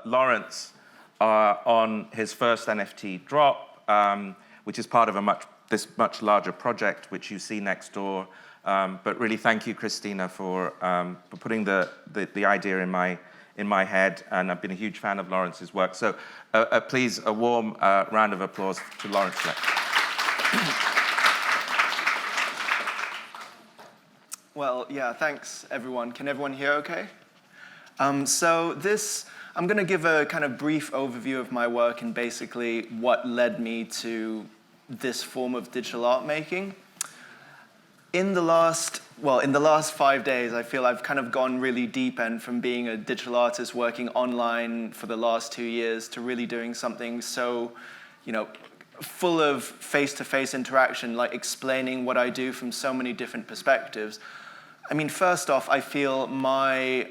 Lawrence on his first NFT drop, which is part of this much larger project, which you see next door. But really, thank you, Christina, for putting the idea in my head, and I've been a huge fan of Lawrence's work. So please, a warm round of applause to Lawrence Lek. Well, yeah, thanks, everyone. Can everyone hear okay? I'm going to give a kind of brief overview of my work and basically what led me to this form of digital art making. In the last 5 days, I feel I've kind of gone really deep, and from being a digital artist working online for the last 2 years to really doing something so, full of face-to-face interaction, like explaining what I do from so many different perspectives. I mean, first off, I feel my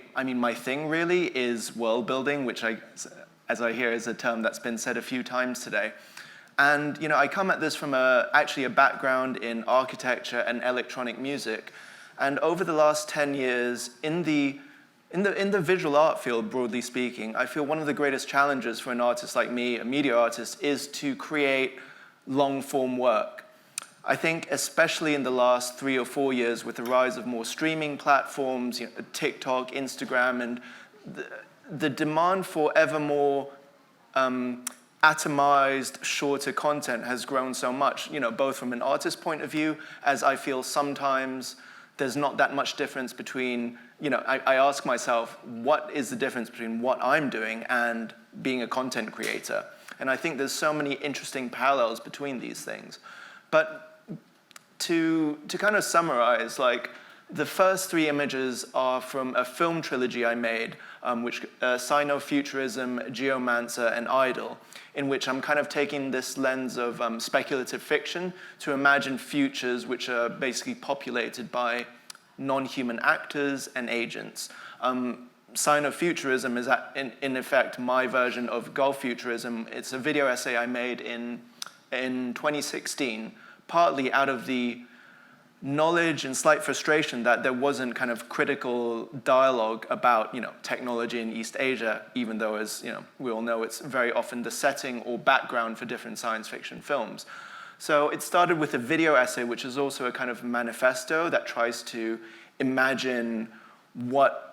thing really is world building, which as I hear is a term that's been said a few times today. And I come at this from actually a background in architecture and electronic music. And over the last 10 years, in the visual art field, broadly speaking, I feel one of the greatest challenges for an artist like me, a media artist, is to create long-form work. I think especially in the last 3 or 4 years, with the rise of more streaming platforms, TikTok, Instagram, and the demand for ever more atomized, shorter content has grown so much, both from an artist's point of view, as I feel sometimes there's not that much difference between, I ask myself, what is the difference between what I'm doing and being a content creator? And I think there's so many interesting parallels between these things. But to kind of summarize, the first 3 images are from a film trilogy I made, which Sino-Futurism, Geomancer, and Idol, in which I'm kind of taking this lens of speculative fiction to imagine futures which are basically populated by non-human actors and agents. Sino-Futurism is, in effect, my version of Gulf Futurism. It's a video essay I made in 2016, partly out of the knowledge and slight frustration that there wasn't kind of critical dialogue about, technology in East Asia, even though, as we all know, it's very often the setting or background for different science fiction films. So it started with a video essay, which is also a kind of manifesto that tries to imagine what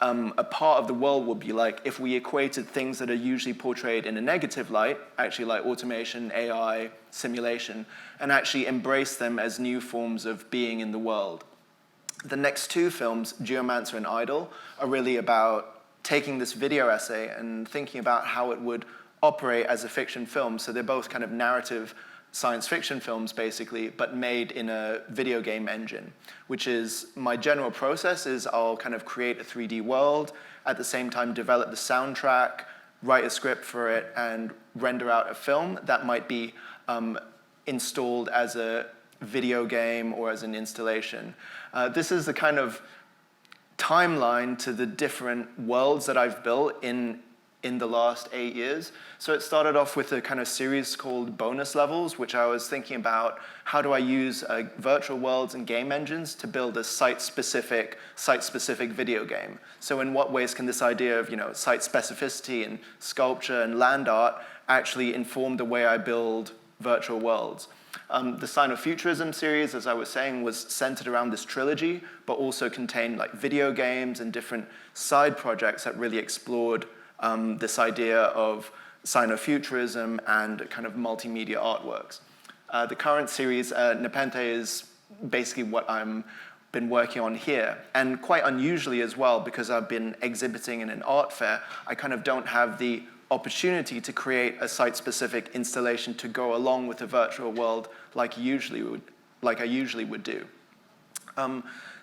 a part of the world would be like if we equated things that are usually portrayed in a negative light, actually like automation, AI, simulation, and actually embrace them as new forms of being in the world. The next 2 films, Geomancer and Idol, are really about taking this video essay and thinking about how it would operate as a fiction film. So they're both kind of narrative science fiction films, basically, but made in a video game engine, which is my general process is I'll kind of create a 3D world, at the same time develop the soundtrack, write a script for it, and render out a film that might be installed as a video game or as an installation. This is the kind of timeline to the different worlds that I've built in the last 8 years. So it started off with a kind of series called Bonus Levels, which I was thinking about how do I use virtual worlds and game engines to build a site-specific video game. So in what ways can this idea of site specificity and sculpture and land art actually inform the way I build virtual worlds? The Sino-Futurism series, as I was saying, was centered around this trilogy, but also contained video games and different side projects that really explored this idea of Sino-Futurism and kind of multimedia artworks. The current series, Nepenthe, is basically what I've been working on here. And quite unusually as well, because I've been exhibiting in an art fair, I kind of don't have the opportunity to create a site-specific installation to go along with the virtual world like I usually would do.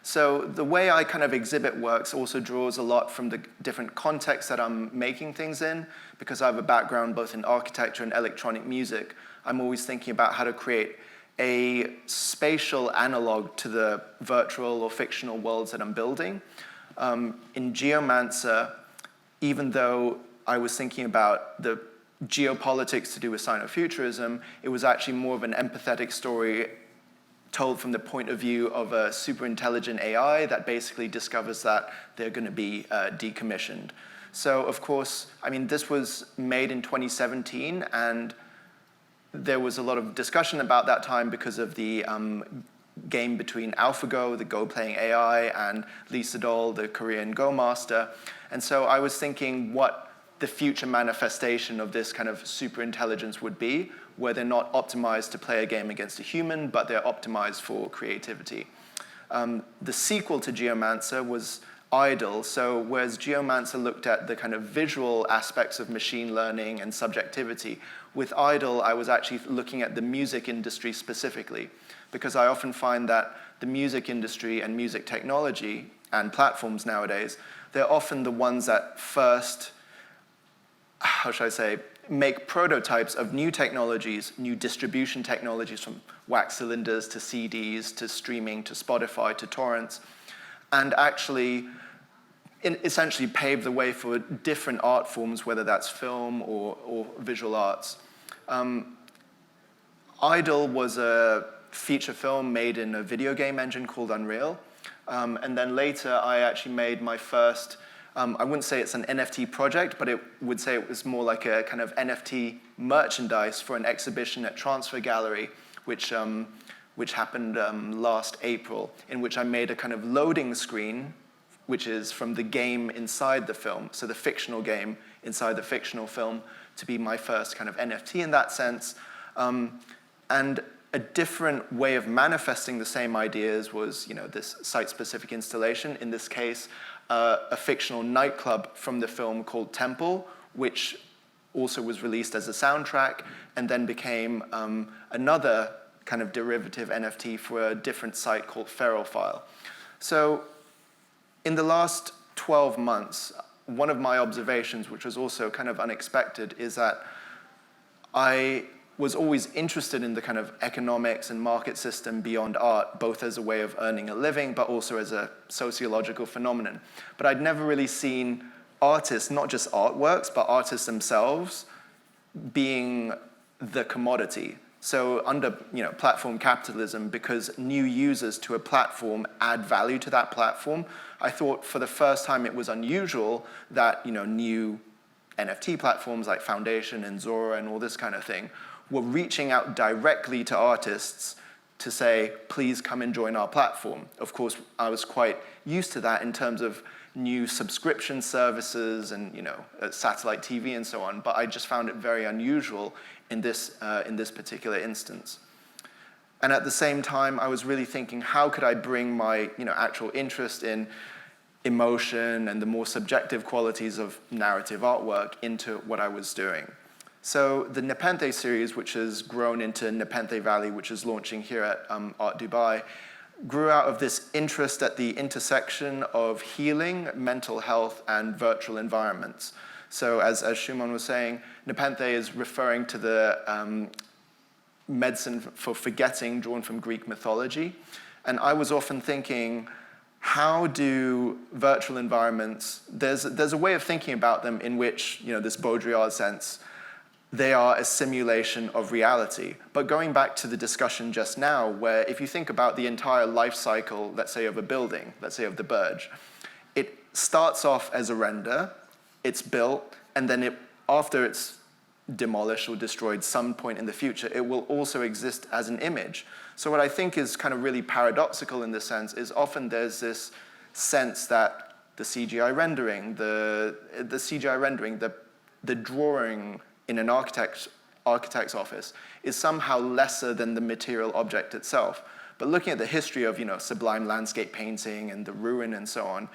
So the way I kind of exhibit works also draws a lot from the different contexts that I'm making things in. Because I have a background both in architecture and electronic music, I'm always thinking about how to create a spatial analog to the virtual or fictional worlds that I'm building. In Geomancer, even though I was thinking about the geopolitics to do with Sino-Futurism, it was actually more of an empathetic story told from the point of view of a super intelligent AI that basically discovers that they're going to be decommissioned. So, of course, I mean, this was made in 2017, and there was a lot of discussion about that time because of the game between AlphaGo, the Go-playing AI, and Lee Sedol, the Korean Go master. And so I was thinking what the future manifestation of this kind of super intelligence would be, where they're not optimized to play a game against a human, but they're optimized for creativity. The sequel to Geomancer was Idol. So whereas Geomancer looked at the kind of visual aspects of machine learning and subjectivity, with Idol, I was actually looking at the music industry specifically, because I often find that the music industry and music technology and platforms nowadays, they're often the ones that first, how should I say, make prototypes of new technologies, new distribution technologies, from wax cylinders to CDs to streaming to Spotify to torrents, and actually essentially pave the way for different art forms, whether that's film or visual arts. Idol was a feature film made in a video game engine called Unreal. And then later, I actually made my first, I wouldn't say it's an NFT project, but it would say it was more like a kind of NFT merchandise for an exhibition at Transfer Gallery, which happened last April, in which I made a kind of loading screen, which is from the game inside the film, so the fictional game inside the fictional film, to be my first kind of NFT in that sense. And a different way of manifesting the same ideas was, this site-specific installation. In this case, a fictional nightclub from the film called Temple, which also was released as a soundtrack, and then became another kind of derivative NFT for a different site called Feral File. So in the last 12 months, one of my observations, which was also kind of unexpected, is that I was always interested in the kind of economics and market system beyond art, both as a way of earning a living, but also as a sociological phenomenon. But I'd never really seen artists, not just artworks, but artists themselves, being the commodity. So under platform capitalism, because new users to a platform add value to that platform, I thought for the first time it was unusual that new NFT platforms like Foundation and Zora and all this kind of thing were reaching out directly to artists to say, please come and join our platform. Of course, I was quite used to that in terms of new subscription services and satellite TV and so on, but I just found it very unusual in this particular instance. And at the same time, I was really thinking, how could I bring my actual interest in emotion and the more subjective qualities of narrative artwork into what I was doing? So the Nepenthe series, which has grown into Nepenthe Valley, which is launching here at Art Dubai, grew out of this interest at the intersection of healing, mental health, and virtual environments. So as Shumon was saying, Nepenthe is referring to the medicine for forgetting drawn from Greek mythology. And I was often thinking, how do virtual environments, there's a way of thinking about them in which, this Baudrillard sense, they are a simulation of reality. But going back to the discussion just now, where if you think about the entire life cycle, let's say of a building, let's say of the Burj, it starts off as a render, it's built, and then after it's demolished or destroyed some point in the future, it will also exist as an image. So what I think is kind of really paradoxical in this sense is often there's this sense that the CGI rendering, the drawing in an architect's office is somehow lesser than the material object itself. But looking at the history of sublime landscape painting and the ruin and so on,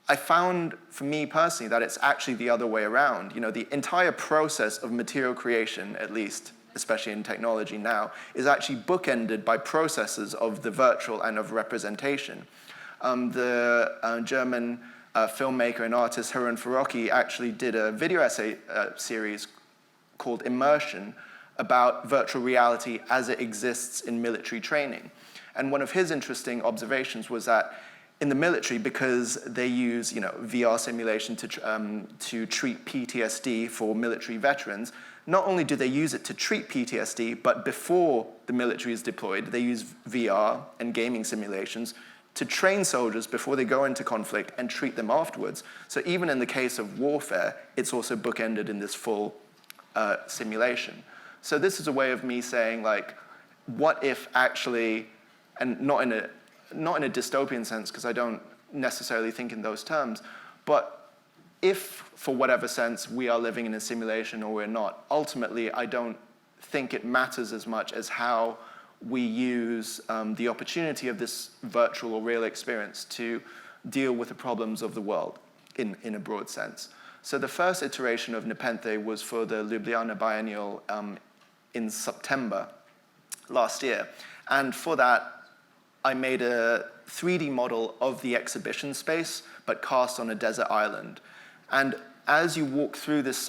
I found, for me personally, that it's actually the other way around. The entire process of material creation, at least, especially in technology now, is actually bookended by processes of the virtual and of representation. The German filmmaker and artist Harun Farocki actually did a video essay series called Immersion about virtual reality as it exists in military training. And one of his interesting observations was that in the military, because they use VR simulation to treat PTSD for military veterans, not only do they use it to treat PTSD, but before the military is deployed, they use VR and gaming simulations to train soldiers before they go into conflict and treat them afterwards. So even in the case of warfare, it's also bookended in this full simulation. So this is a way of me saying, like, what if actually, and not in a dystopian sense, because I don't necessarily think in those terms, but if, for whatever sense, we are living in a simulation or we're not, ultimately, I don't think it matters as much as how we use the opportunity of this virtual or real experience to deal with the problems of the world in a broad sense. So the first iteration of Nepenthe was for the Ljubljana Biennial in September last year. And for that, I made a 3D model of the exhibition space, but cast on a desert island. And as you walk through this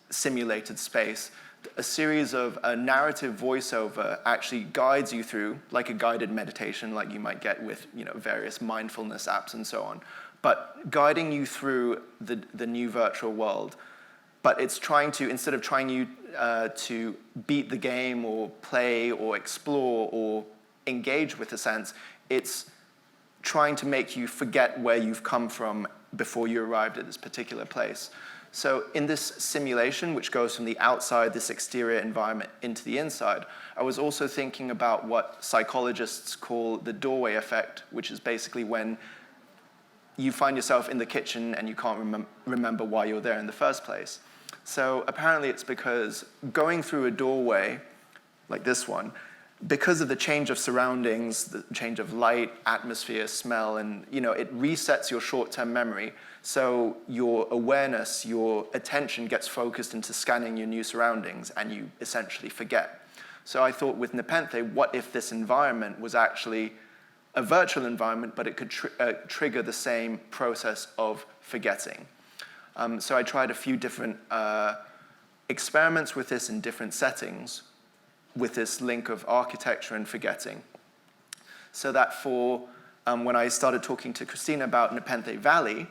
simulated space, a series of narrative voiceover actually guides you through, like a guided meditation, like you might get with various mindfulness apps and so on, but guiding you through the new virtual world. But it's trying to, instead of trying you to beat the game or play or explore or engage with a sense, it's trying to make you forget where you've come from before you arrived at this particular place. So in this simulation, which goes from the outside, this exterior environment, into the inside, I was also thinking about what psychologists call the doorway effect, which is basically when you find yourself in the kitchen and you can't remember why you're there in the first place. So apparently it's because going through a doorway, like this one, because of the change of surroundings, the change of light, atmosphere, smell, and it resets your short-term memory. So your awareness, your attention gets focused into scanning your new surroundings, and you essentially forget. So I thought with Nepenthe, what if this environment was actually a virtual environment, but it could trigger the same process of forgetting? So I tried a few different experiments with this in different settings, with this link of architecture and forgetting. So that for when I started talking to Christina about Nepenthe Valley,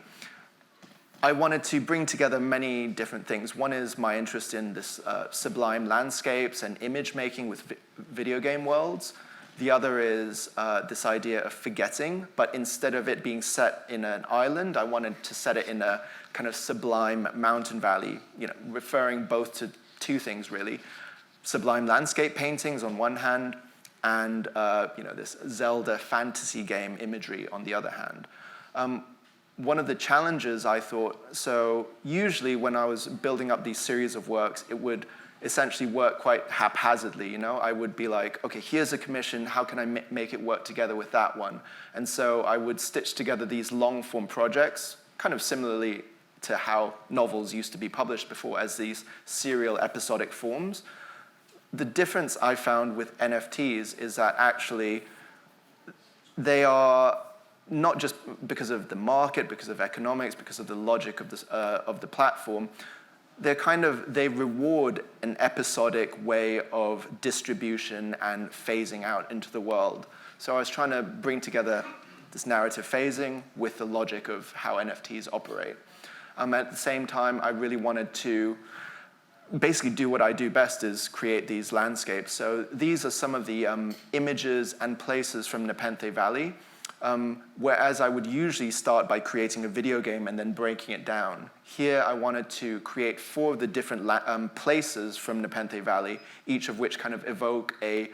I wanted to bring together many different things. One is my interest in this sublime landscapes and image making with video game worlds. The other is this idea of forgetting, but instead of it being set in an island, I wanted to set it in a kind of sublime mountain valley, referring both to two things really. Sublime landscape paintings on one hand, and this Zelda fantasy game imagery on the other hand. One of the challenges I thought, so usually when I was building up these series of works, it would essentially work quite haphazardly, I would be like, okay, here's a commission, how can I make it work together with that one? And so I would stitch together these long-form projects, kind of similarly to how novels used to be published before as these serial episodic forms. The difference I found with NFTs is that actually they are not just because of the market, because of economics, because of the logic of the platform, they reward an episodic way of distribution and phasing out into the world. So I was trying to bring together this narrative phasing with the logic of how NFTs operate. At the same time, I really wanted to basically do what I do best, is create these landscapes. So these are some of the images and places from Nepenthe Valley, whereas I would usually start by creating a video game and then breaking it down. Here I wanted to create 4 of the different places from Nepenthe Valley, each of which kind of evoke a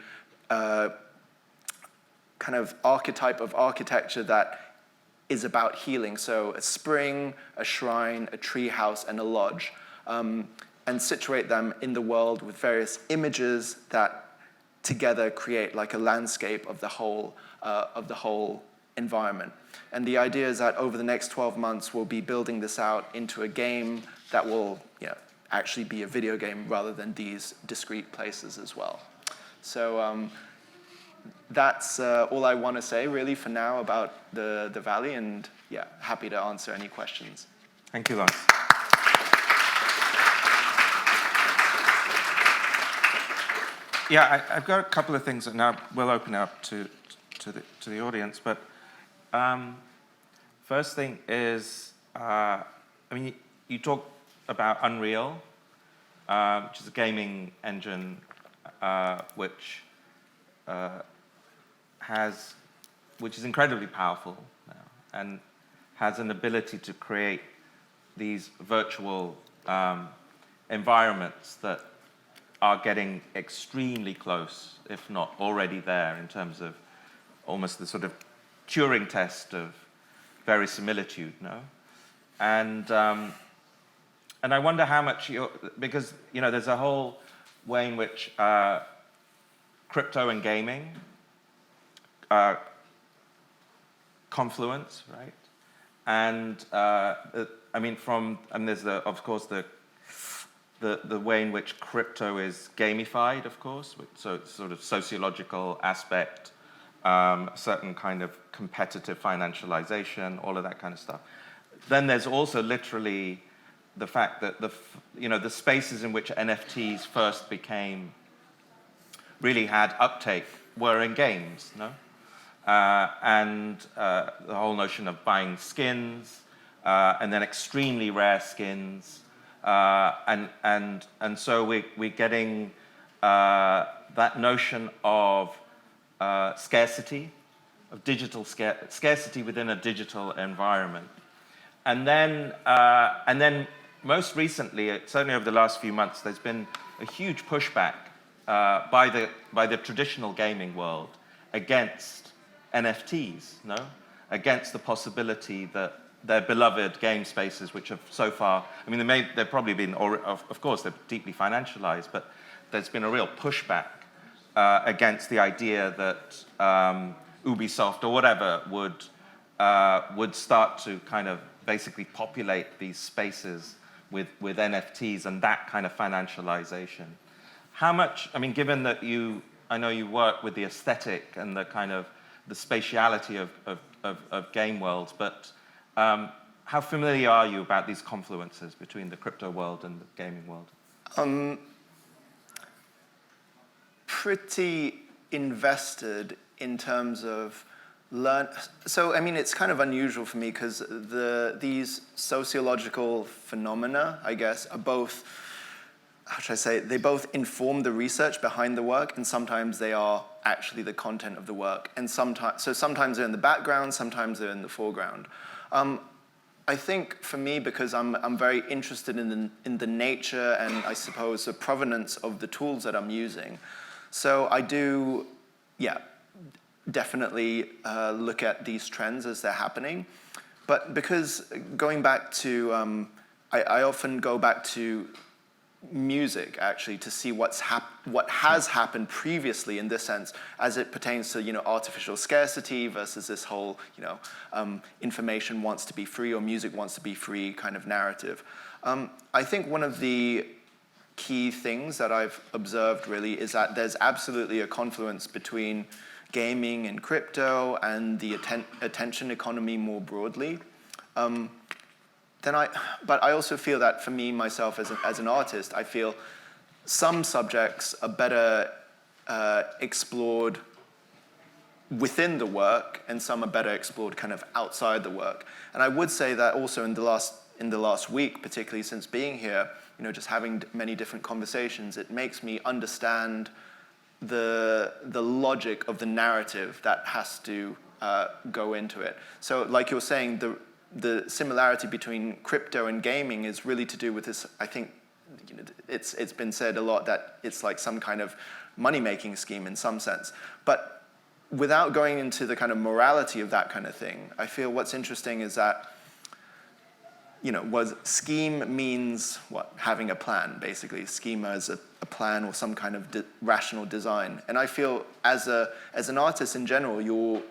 kind of archetype of architecture that is about healing. So a spring, a shrine, a tree house, and a lodge. And situate them in the world with various images that together create like a landscape of the whole environment. And the idea is that over the next 12 months, we'll be building this out into a game that will actually be a video game rather than these discrete places as well. So that's all I want to say really for now about the Valley, and happy to answer any questions. Thank you, Lawrence. I've got a couple of things that now we'll open up to the audience. But first thing is, you talk about Unreal, which is a gaming engine which has which is incredibly powerful now, and has an ability to create these virtual environments that are getting extremely close, if not already there, in terms of almost the sort of Turing test of verisimilitude, no? And I wonder how much because there's a whole way in which crypto and gaming confluence, right? And there's of course the way in which crypto is gamified, of course, so it's sort of sociological aspect, certain kind of competitive financialization, all of that kind of stuff. Then there's also literally the fact that the spaces in which NFTs first really had uptake were in games, no? And the whole notion of buying skins, and then extremely rare skins, and so we're getting that notion of scarcity, of digital scarcity within a digital environment, and then most recently, certainly over the last few months, there's been a huge pushback by the traditional gaming world against NFTs, no? Against the possibility that their beloved game spaces, which have so far, they've probably been, or of course, they're deeply financialized, but there's been a real pushback against the idea that Ubisoft or whatever would start to kind of basically populate these spaces with NFTs and that kind of financialization. How much, given that I know you work with the aesthetic and the kind of the spatiality of game worlds, but how familiar are you about these confluences between the crypto world and the gaming world? Pretty invested in terms of So, it's kind of unusual for me because these sociological phenomena, I guess, are both, how should I say, they both inform the research behind the work, and sometimes they are actually the content of the work. And sometimes they're in the background, sometimes they're in the foreground. I think for me, because I'm very interested in the nature and I suppose the provenance of the tools that I'm using. So I do, definitely look at these trends as they're happening. But because going back to, I often go back to music, actually, to see what has happened previously in this sense, as it pertains to artificial scarcity versus this whole information wants to be free or music wants to be free kind of narrative. I think one of the key things that I've observed really is that there's absolutely a confluence between gaming and crypto and the attention economy more broadly. But I also feel that for me, myself, as an artist, I feel some subjects are better explored within the work, and some are better explored kind of outside the work. And I would say that also in the last week, particularly since being here, just having many different conversations, it makes me understand the logic of the narrative that has to go into it. So, like you're saying, the similarity between crypto and gaming is really to do with this. I think it's been said a lot that it's like some kind of money-making scheme in some sense. But without going into the kind of morality of that kind of thing, I feel what's interesting is that, scheme means what? Having a plan, basically. Schema is a plan or some kind of rational design. And I feel as an artist in general, you're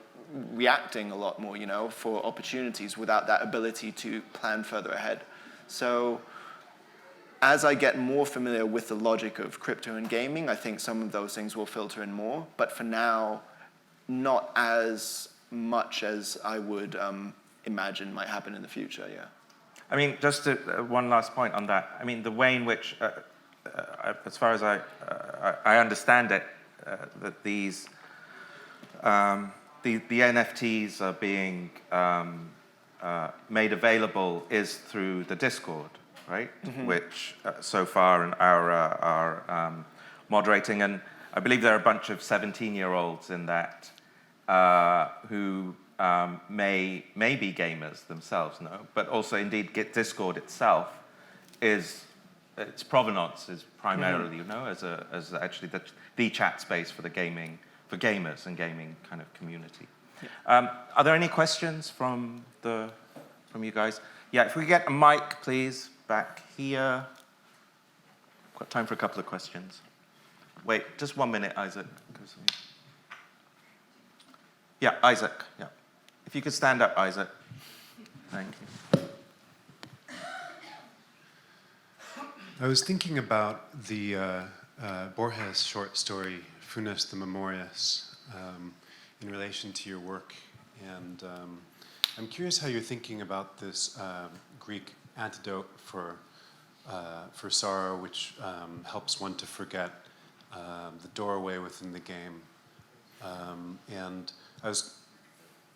reacting a lot more, for opportunities without that ability to plan further ahead. So as I get more familiar with the logic of crypto and gaming, I think some of those things will filter in more. But for now, not as much as I would imagine might happen in the future, Just one last point on that. The way in which, as far as I understand it, that these the NFTs are being made available is through the Discord, right? Mm-hmm. Which so far are moderating, and I believe there are a bunch of 17-year-olds in that who may be gamers themselves, no? But also, indeed, Discord itself its provenance is primarily, as actually the chat space for gamers and gaming kind of community. Yeah. Are there any questions from you guys? Yeah, if we get a mic, please, back here. Got time for a couple of questions. Wait, just 1 minute, Isaac. Yeah, Isaac. Yeah, if you could stand up, Isaac. Thank you. I was thinking about the Borges short story, Funes the Memorias, in relation to your work. And I'm curious how you're thinking about this Greek antidote for sorrow, which helps one to forget the doorway within the game. And I was,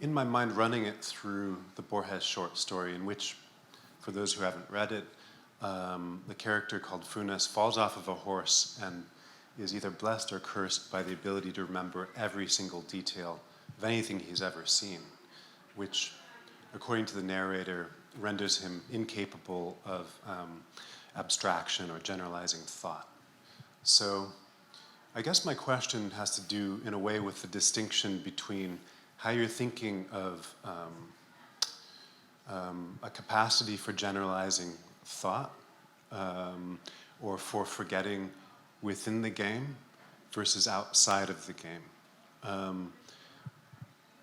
in my mind, running it through the Borges short story, in which, for those who haven't read it, the character called Funes falls off of a horse and is either blessed or cursed by the ability to remember every single detail of anything he's ever seen, which, according to the narrator, renders him incapable of abstraction or generalizing thought. So I guess my question has to do, in a way, with the distinction between how you're thinking of a capacity for generalizing thought or for forgetting within the game versus outside of the game.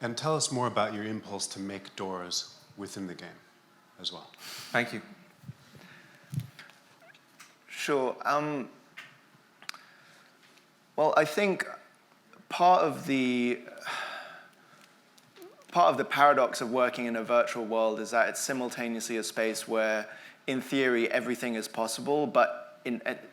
And tell us more about your impulse to make doors within the game as well. Thank you. Sure. Well, I think part of the paradox of working in a virtual world is that it's simultaneously a space where, in theory, everything is possible, but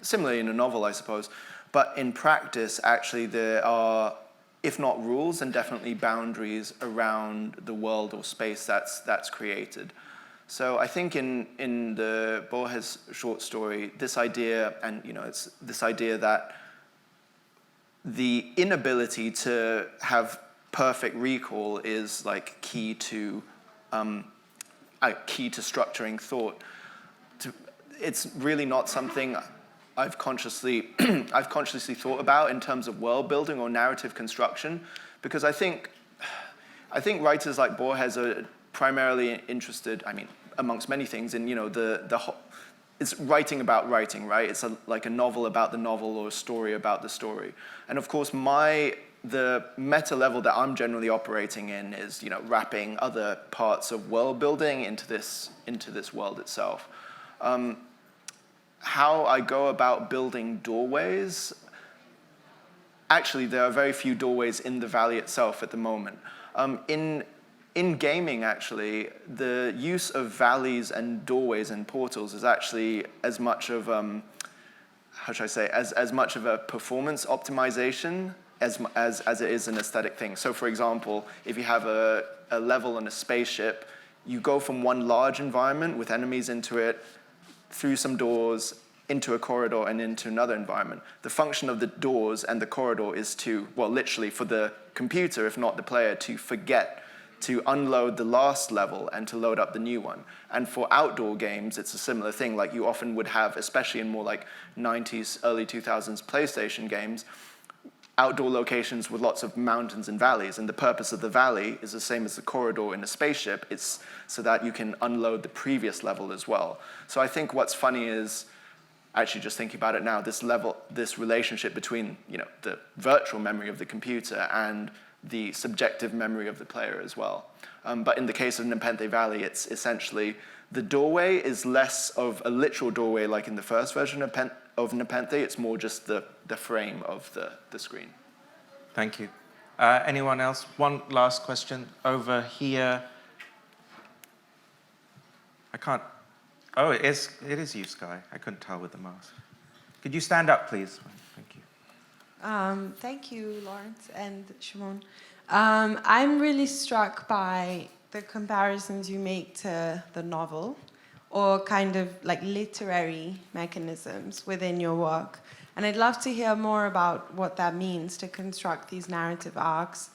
similarly in a novel, I suppose, but in practice, actually, there are, if not rules, then definitely boundaries around the world or space that's created. So I think in the Borges short story, this idea, and it's this idea that the inability to have perfect recall is like key to structuring thought. It's really not something I've consciously thought about in terms of world building or narrative construction, because I think writers like Borges are primarily interested, amongst many things, in it's writing about writing, right? It's like a novel about the novel or a story about the story. And of course, the meta level that I'm generally operating in is, wrapping other parts of world building into this world itself. How I go about building doorways, actually, there are very few doorways in the valley itself at the moment. In gaming, actually, the use of valleys and doorways and portals is actually as much of as much of a performance optimization as it is an aesthetic thing. So, for example, if you have a level on a spaceship, you go from one large environment with enemies into it, through some doors, into a corridor, and into another environment. The function of the doors and the corridor is to, well, literally for the computer, if not the player, to forget to unload the last level and to load up the new one. And for outdoor games, it's a similar thing. Like you often would have, especially in more like 90s, early 2000s PlayStation games, outdoor locations with lots of mountains and valleys. And the purpose of the valley is the same as the corridor in a spaceship. It's so that you can unload the previous level as well. So I think what's funny is, actually just thinking about it now, this relationship between the virtual memory of the computer and the subjective memory of the player as well. But in the case of Nepenthe Valley, it's essentially the doorway is less of a literal doorway like in the first version of Nepenthe. It's more just the frame of the screen. Thank you. Anyone else? One last question over here. I can't. Oh, it is you, Sky. I couldn't tell with the mask. Could you stand up, please? Thank you. Thank you, Lawrence and Shimon. I'm really struck by the comparisons you make to the novel, or kind of like literary mechanisms within your work. And I'd love to hear more about what that means to construct these narrative arcs.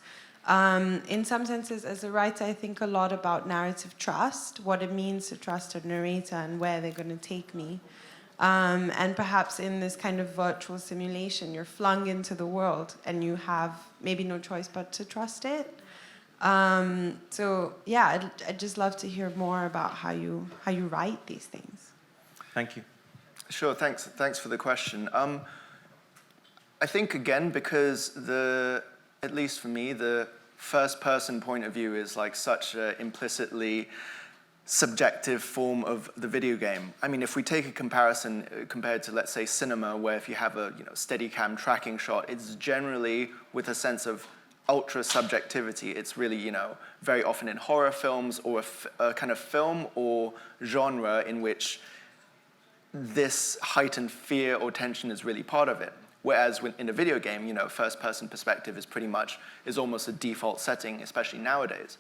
In some senses, as a writer, I think a lot about narrative trust, what it means to trust a narrator and where they're going to take me. And perhaps in this kind of virtual simulation, you're flung into the world and you have maybe no choice but to trust it. So yeah, I'd just love to hear more about how you write these things. Thank you. Sure, thanks for the question. I think, again, because at least for me, the first-person point of view is like such an implicitly subjective form of the video game. I mean, if we take a comparison compared to, let's say, cinema, where if you have a Steadicam tracking shot, it's generally with a sense of ultra-subjectivity. It's really, very often in horror films or a kind of film or genre in which this heightened fear or tension is really part of it. Whereas in a video game, first-person perspective is almost a default setting, especially nowadays.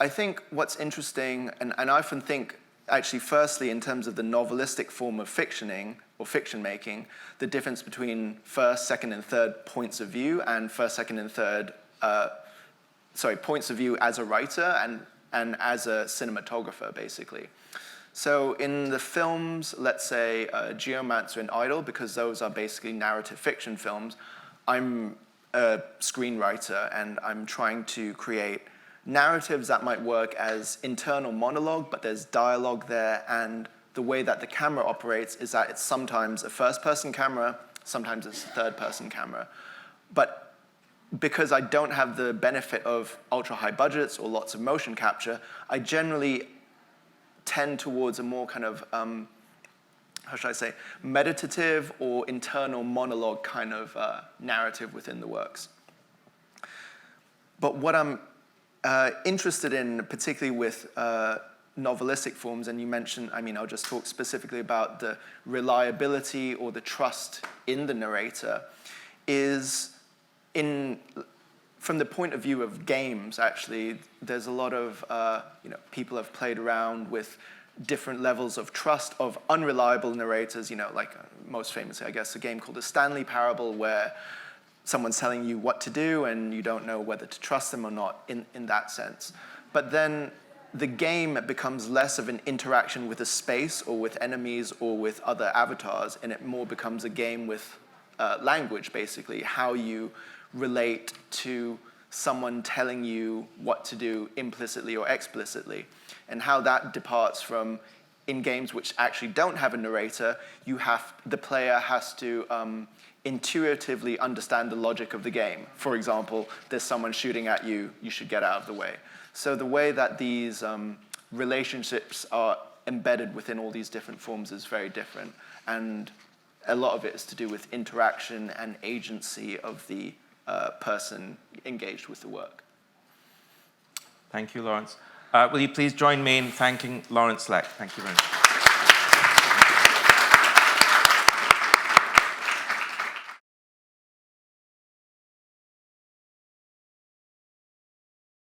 I think what's interesting, and I often think, actually, firstly, in terms of the novelistic form of fictioning or fiction-making, the difference between first, second, and third points of view and first, second, and third, points of view as a writer and as a cinematographer, basically. So in the films, let's say Geomancer and Idol, because those are basically narrative fiction films, I'm a screenwriter and I'm trying to create narratives that might work as internal monologue, but there's dialogue there, and the way that the camera operates is that it's sometimes a first-person camera, sometimes it's a third-person camera. But because I don't have the benefit of ultra-high budgets or lots of motion capture, I generally tend towards a more kind of, meditative or internal monologue kind of narrative within the works. But what I'm interested in, particularly with novelistic forms, and you mentioned, I'll just talk specifically about the reliability or the trust in the narrator, is from the point of view of games, actually, there's a lot of, people have played around with different levels of trust of unreliable narrators, like most famously, I guess, a game called The Stanley Parable, where someone's telling you what to do and you don't know whether to trust them or not in that sense. But then the game becomes less of an interaction with a space or with enemies or with other avatars, and it more becomes a game with language, basically, how you relate to someone telling you what to do implicitly or explicitly, and how that departs from in games which actually don't have a narrator, the player has to intuitively understand the logic of the game. For example, there's someone shooting at you, you should get out of the way. So the way that these relationships are embedded within all these different forms is very different, and a lot of it is to do with interaction and agency of the person engaged with the work. Thank you, Lawrence. Will you please join me in thanking Lawrence Lek? Thank you very much.